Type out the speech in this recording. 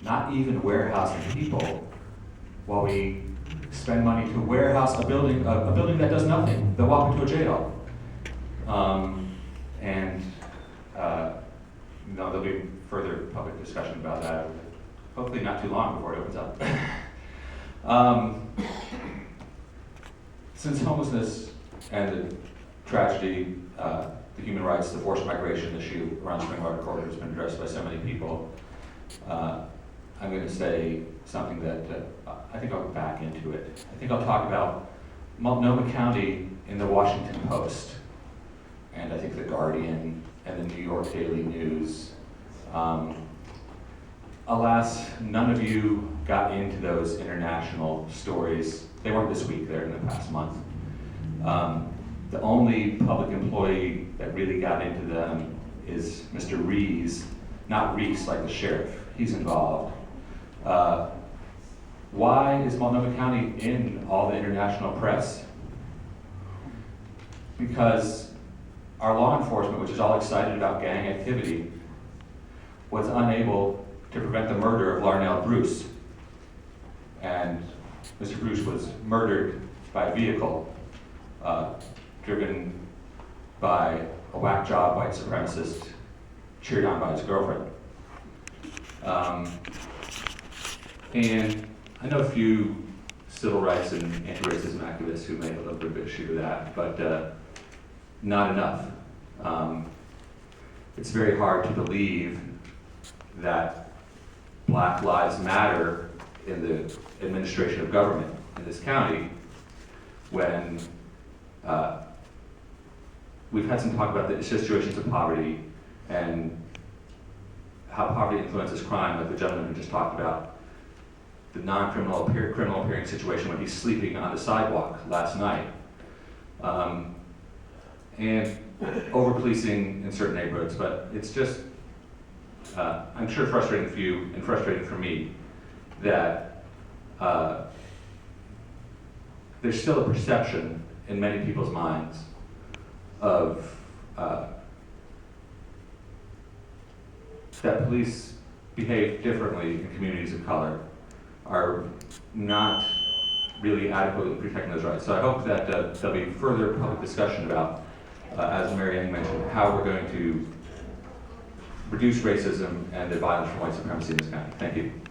not even warehousing people, while we spend money to warehouse a building that does nothing. They'll walk into a jail. There'll be further public discussion about that. Hopefully not too long before it opens up. Since homelessness and the tragedy, the human rights, the forced migration issue around Springwater Corridor has been addressed by so many people, I'm going to say something that I think I'll go back into it. I think I'll talk about Multnomah County in the Washington Post, and I think the Guardian and the New York Daily News. Alas, none of you got into those international stories. They weren't this week, they're in the past month. The only public employee that really got into them is Mr. Rees, not Reese like the sheriff. He's involved. Why is Multnomah County in all the international press? Because our law enforcement, which is all excited about gang activity, was unable to prevent the murder of Larnell Bruce. And Mr. Bruce was murdered by a vehicle driven by a whack job white supremacist cheered on by his girlfriend. And I know a few civil rights and anti-racism activists who made a little bit of issue of that, but not enough. It's very hard to believe that Black Lives Matter in the administration of government in this county when we've had some talk about the situations of poverty and how poverty influences crime, like the gentleman who just talked about the non-criminal, criminal appearing situation when he's sleeping on the sidewalk last night. And over-policing in certain neighborhoods, but it's just, I'm sure frustrating for you and frustrating for me that there's still a perception in many people's minds of that police behave differently in communities of color, are not really adequately protecting those rights. So I hope that there'll be further public discussion about, as Mary Ann mentioned, how we're going to reduce racism and the violence from white supremacy in this county. Thank you.